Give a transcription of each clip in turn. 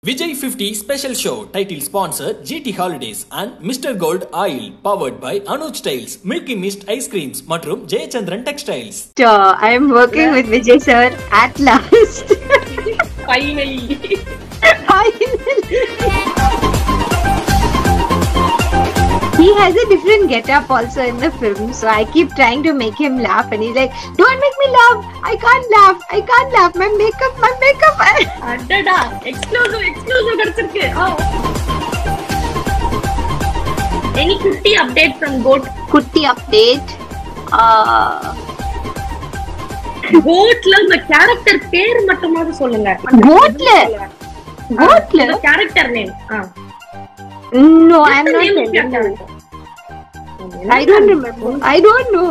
Vijay 50 special show title sponsor GT Holidays and Mr. Gold Oil powered by Anuj Styles, Milky Mist Ice Creams மற்றும் Jayachandran Textiles. I am working with Vijay sir at last. Finally. He has a different get-up also in the film, so I keep trying to make him laugh and he's like, don't make me laugh, I can't laugh, my makeup. அடடா exclusive கிடைச்சிருக்கு. Any குட்டி update from Goat? Kutti update. Goatல அந்த character பேர் மட்டுமாவது சொல்லுங்க. Goatல character name. No, I am not telling you. I don't remember. I don't know.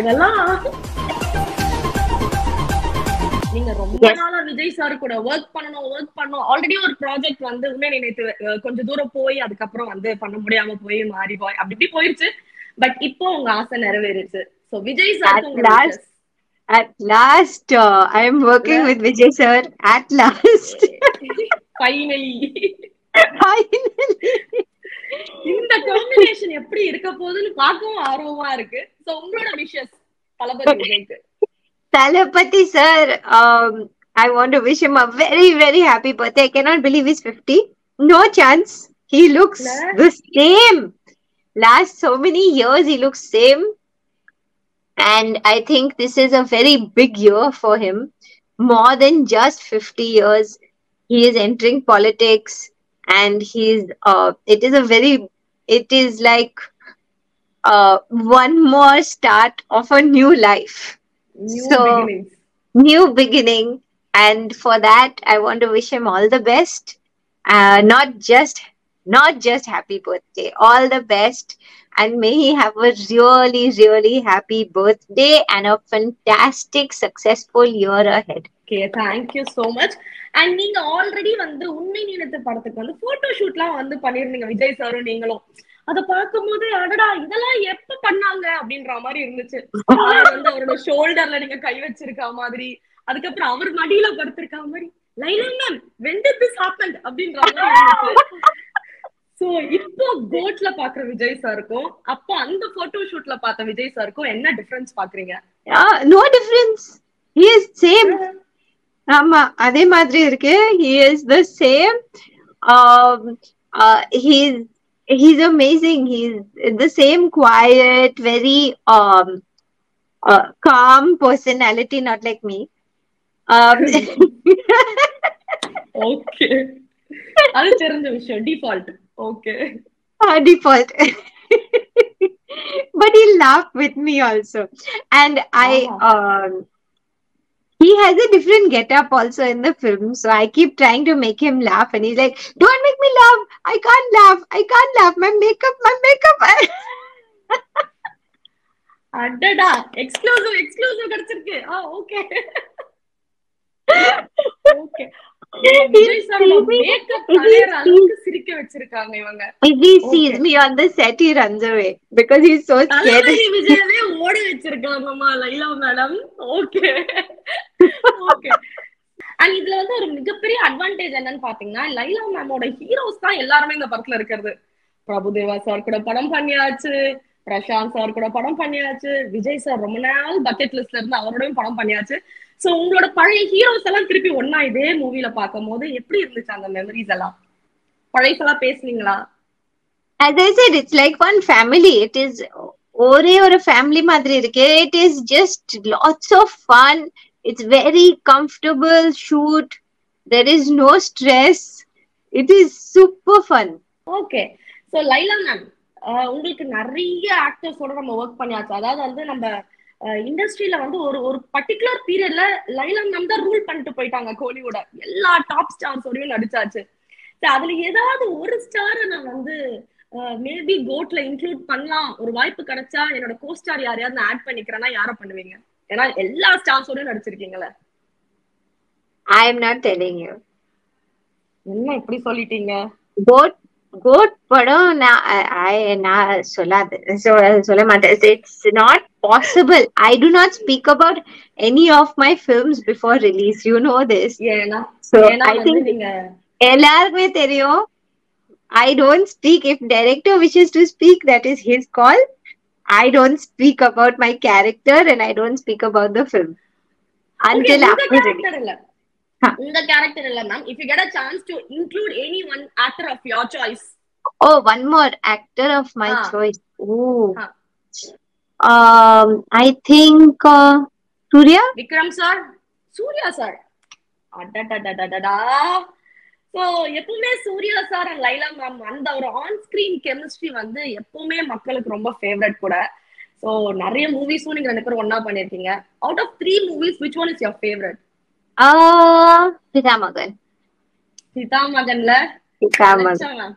இதெல்லாம் நீங்க ரொம்ப நாளா விஜய் சார் கூட ஒர்க் பண்ணணும் ஆல்ரெடி ஒரு ப்ராஜெக்ட் வந்து உண்மையை நினைத்து கொஞ்சம் தூரம் போய் அதுக்கப்புறம் வந்து பண்ண முடியாம போய் மாறி போய் அப்படி போயிருச்சு. பட் இப்போ உங்க ஆசை நிறைவேறிச்சு. So Vijay sir at last I am working with Vijay sir at last. Finally. இந்த காம்பினேஷன் எப்படி இருக்க போகுதுன்னு பார்க்கவும் ஆர்வமா இருக்கு. சோ உங்களோட விஷஸ் தளபதி விஜய்க்கு. Talapati sir, I want to wish him a very very happy birthday. I cannot believe he's 50. No chance. He looks the same. Last so many years he looks same. And I think this is a very big year for him. More than just 50 years. He is entering politics and it is like one more start of a new life. New beginning. And for that, I want to wish him all the best. Not just happy birthday, all the best. And may he have a really, really happy birthday and a fantastic, successful year ahead. Okay, thank you so much. And நீங்க already வந்து உண்மை நினைத்த படத்துக்கு வந்து photo ஷூட்லாம் வந்து பண்ணிருந்தீங்க விஜய் சாரும் நீங்களும். அத பார்க்கும்போது அடடா இதெல்லாம் எப்ப பண்ணாங்க அப்படின்ற மாதிரி இருந்துச்சு. வந்து அவரோட ஷோல்டர்ல நீங்க கை வச்சிருக்க மாதிரி, அதுக்கப்புறம் அவர் மடியில படுத்திருக்க மாதிரி, Laila ma'am when did this happen அப்படின்ற மாதிரி இருந்துச்சு. சோ இப்போ கோட்ல பாக்குற விஜய் சாருக்கும் அப்போ அந்த போட்டோ ஷூட்ல பார்த்த விஜய் சாருக்கும் என்ன டிஃபரன்ஸ் பாக்குறீங்க? No difference. He is same. ஆமா அதே மாதிரி இருக்கு. He is the same. He's amazing. He's the same quiet, very calm personality, not like me. Okay. அது தெரிஞ்ச விஷயம். Default. Okay. Default. But he laughed with me also. And he has a different get-up also in the film. So I keep trying to make him laugh. And he's like, don't make me laugh. I can't laugh. My makeup. அடடா exclusive கிடைச்சிருக்கு. Okay okay. Vijay சாரோட makeup colour அளவுக்கு சிரிக்க வச்சிருக்காங்க இவங்க. If he sees me on the set, he runs away because he's so scared. விஜயவே ஓட வச்சிருக்காங்கம்மா Laila madam. Okay okay. And இதுல வந்து ஒரு மிகப்பெரிய அட்வான்டேஜ் என்னன்னு பாத்தீங்கன்னா லைலா மேமோட ஹீரோஸ் தான் எல்லாருமே இந்த படத்துல இருக்கிறது. பிரபுதேவா சார் கூட படம் பண்ணியாச்சு, பிரசாந்த் சார் கூட படம் பண்ணியாச்சு, விஜய் சார் ரொம்ப நாள் பக்கெட் லிஸ்ட்ல இருந்து அவரோடயும் படம் பண்ணியாச்சு. சோ உங்களோட பழைய ஹீரோஸ் எல்லாம் திருப்பி ஒன்னா இதே மூவில பாக்கும் போது எப்படி இருந்துச்சு அந்த மெமரிஸ் எல்லாம்? பழையசெல்லாம் பேசுனீங்களா? As I said, it's like one family. It is ஒரே ஒரு family மாதிரி இருக்கு. It is just lots of fun. It's very comfortable shoot. There is no stress. It is super fun. Okay. So Laila ma'am உங்களுக்கு நிறைய ஆக்டர்ஸோட நம்ம work பண்ணியாச்சு. அதாவது வந்து நம்ம இண்டஸ்ட்ரியில வந்து ஒரு பர்டிகுலர் பீரியட்ல லைலா மேம் தான் ரூல் பண்ணிட்டு போயிட்டாங்க. கோலிவுட எல்லா டாப் ஸ்டார்ஸோடயும் நடிச்சாச்சு. அதுல ஏதாவது ஒரு ஸ்டாரை நான் வந்து மேபி கோட்ல இன்க்ளூட் பண்ணலாம், ஒரு வாய்ப்பு கிடைச்சா என்னோட கோஸ்டார் யாரையாவது நான் ஆட் பண்ணிக்கிறேன்னா யாரை பண்ணுவீங்க? ஏன்னா எல்லா ஸ்டார்ஸோடயும் நடிச்சிருக்கீங்களே. I am not telling you. என்ன இப்படி சொல்லிட்டீங்க? கோட் படம் நான் சொல்லாது சொல்ல மாட்டேன். It's not possible. I do not speak about any of my films before release. You know this. ஏன்னா So ஏன்னா I வந்து think நீங்க எல்லாருக்குமே தெரியும். I don't speak. If director wishes to speak, that is his call. I don't speak about my character and I don't speak about the film okay until உங்க after release. Character இல்ல Huh. உங்க character இல்ல ma'am. If you get a chance to include any one actor of your choice. Oh, one more actor of my Ah. choice. Oh. Ah. I think Surya. Vikram sir, Surya sir. அடடடடடடா. So எப்பவுமே Surya sir and Laila ma'am அந்த ஒரு on screen chemistry வந்து எப்பவுமே மக்களுக்கு ரொம்ப favourite கூட. So நிறைய மூவிஸும் நீங்க 2 பேரும் ஒண்ணா பண்ணிருக்கீங்க. Out of 3 movies which one is your favorite? Pitamagan. பிதாமகன்ல Pitamagan.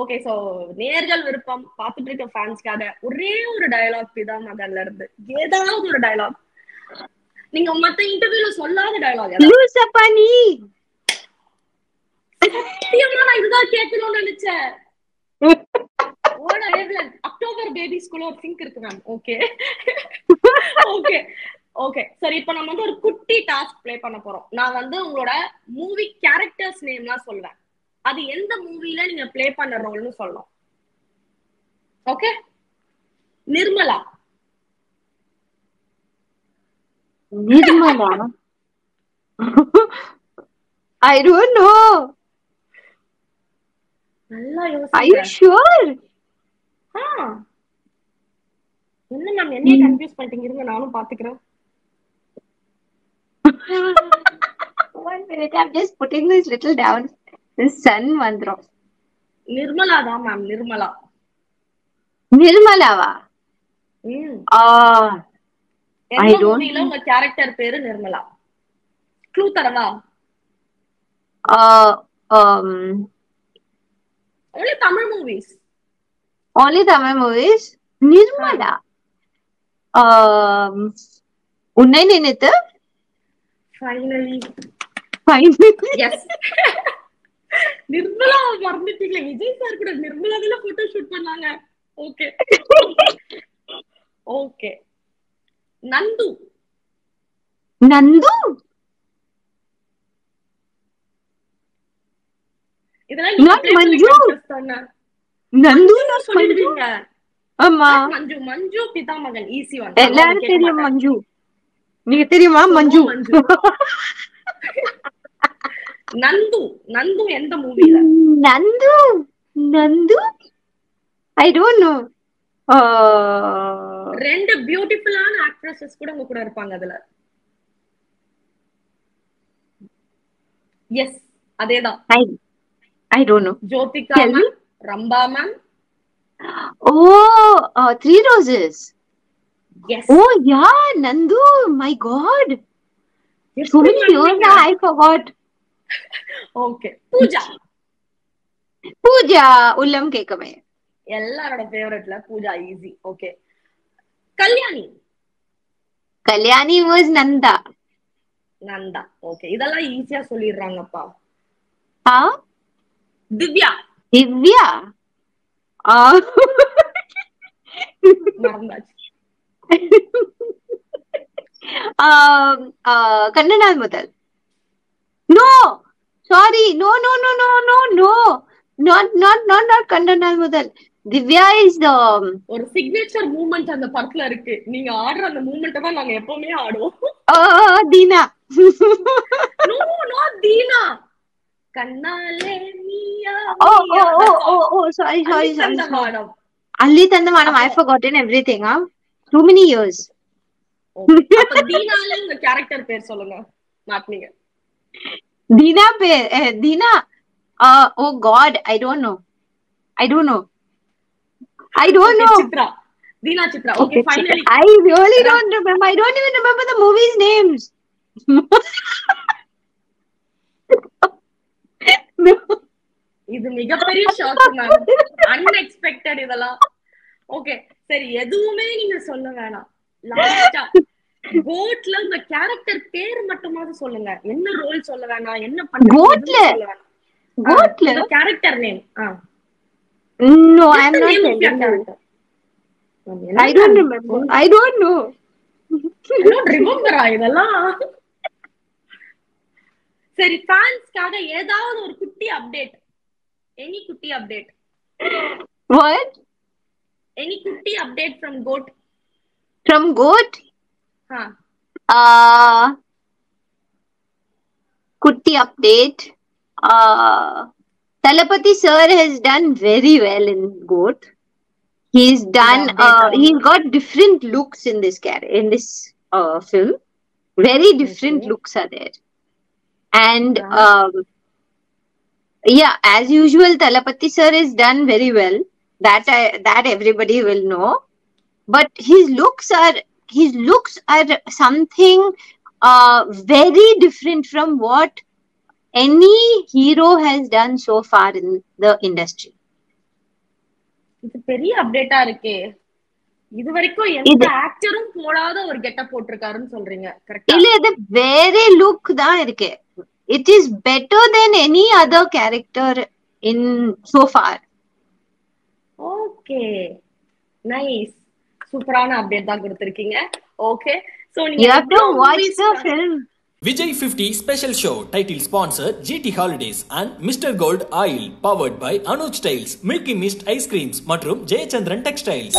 ஓகே சோ நேர்கள் விருப்பம் பாத்துட்டு இருக்க ஃபேன்ஸ்க்காக ஒரே ஒரு டயலாக் பிதாமகன்ல இருந்து ஏதாவது ஒரு டயலாக், நீங்க மத்த இன்டர்வியூல சொல்லாத டயலாக். Lusapani. சத்தியமா நான் இதுதான் கேட்கணும்னு நினைச்சேன். ஓட வேவ்லென்த் அக்டோபர் பேபிஸ்குள்ள ஒரு சிங்க் இருக்கு மேம். ஓகே ஓகே ஓகே சரி, இப்போ நம்ம வந்து ஒரு குட்டி டாஸ்க் ப்ளே பண்ண போறோம். நான் வந்து உங்களோட மூவி கேரக்டர்ஸ் நேம்லாம் சொல்வேன். அது எந்த மூவில நீங்க ப்ளே பண்ண ரோல்னு சொல்லணும். Okay, Nirmala. Nirmala. I don't know. நல்லா Are you யோசிங்க. sure? என்ன மேம் என்னைய கன்ஃபியூஸ் பண்ணிட்டீங்க, இருங்க நானும் பாத்துக்கிறேன். One minute, I'm just putting this little down. The sun vandrum. Nirmala தான் மேம், நிர்மலா. Nirmalava. I எந்த don't. மூவில உங்க கேரக்டர் பேரு நிர்மலா? க்ளூ தரவா? only Tamil movies. Only Tamil movies. Nirmala. Unnai Ninithu. Finally. Yes. Nirmala மறந்துட்டீங்களே, விஜய் சார் கூட நிர்மலா தான் போட்டோ ஷூட் பண்ணாங்க. Okay okay. நந்து. நந்து. இதெல்லாம் Not Manju. நந்து சொல்லிடுவீங்க. ஆமா, மஞ்சு. மஞ்சு பிதாமகன் ஈஸி ஒன். எல்லாரும் தெரியும் மஞ்சு. நீங்க தெரியுமா மஞ்சு? நந்து. நந்து எந்த மூவில? Nandu. Nandu I don't know. 2 பியூட்டிஃபுல்லான ஆக்ட்ரஸஸ் கூட உங்க கூட இருப்பாங்க அதுல. எஸ், அதேதான். I don't know. Jyothika ma'am, Rambha ma'am. Three Roses. Yes. Oh yeah, Nandu. My God. So many years now, I forgot. Okay. Pooja. Pooja உள்ளம் கேக்கமே. எல்லாரோட ஃபேவரட்ல Pooja easy. Okay. Kalyani. Kalyani was Nanda. Nanda. Okay, இதெல்லாம் ஈஸியா சொல்லிடுறாங்கப்பா. திவ்யா. திவ்யா. மறந்தாச்சு. கண்ணனால் முதல். No, sorry, no. Not கண்ணனால் முதல். திவ்யா இஸ் த ஒரு signature moment அந்த படத்துல இருக்கு. நீங்க ஆடுற அந்த மூமெண்ட்ட தான் நாங்க எப்பவுமே ஆடுவோம். தீனா. No not Dheena. கண்ணாலே நீயா. Sorry. மேடம். அல்லி தந்த madam, I forgotten everything. Too many years. அப்ப தீனால உங்க கேரக்டர் பேர் சொல்லுங்க. மாட்னீங்க. தீனா பேர் Dheena. Oh God, I don't know. Chitra. Dheena Chitra. Okay, finally. I really don't remember. I don't even remember the movies' names. No. இது மிகப்பெரிய ஷாக் மேம். அன்எக்ஸ்பெக்டட் இதெல்லாம். ஓகே சரி, எதுவுமே நீங்க சொல்ல வேணாம். லாஸ்டா கோட்ல உங்க கேரக்டர் பேர் மட்டுமாவது சொல்லுங்க. என்ன ரோல் சொல்ல வேணாம், என்ன பண்றீங்க சொல்ல வேணாம். கோட்ல character name. No, Just I'm the not name of your telling you. character. I don't remember. I don't know. I don't remember இதெல்லாம். சரி, ஃபேன்ஸ்க்காக ஏதாவது ஒரு குட்டி அப்டேட். எனி குட்டி update. What? Any kutti update from GOAT? From GOAT? Huh. Kutti update. Talapati sir has done very well in GOAT. He's done. He's got different looks in this film. Very different looks are there, and yeah, as usual, Talapati sir is done very well. That everybody will know. But his looks are something very different from what any hero has done so far in the industry. இது பெரிய அப்டேட்டா இருக்கே. இது வரைக்கும் எந்த ஆக்டரும் போடாத ஒரு getup போட்டுருக்காருன்னு சொல்றீங்க, கரெக்ட்டா? இல்ல, இது வேற லுக் தான் இருக்கு. It is better than any other character in so far. Okay, nice. சூப்பரான அப்டேட் தான் கொடுத்திருக்கீங்க. Okay, so You have to watch the film. Vijay 50 special show title sponsor GT Holidays and Mr. Gold Oil powered by Anuj Styles, Milky Mist Ice Creams மற்றும் Jayachandran Textiles.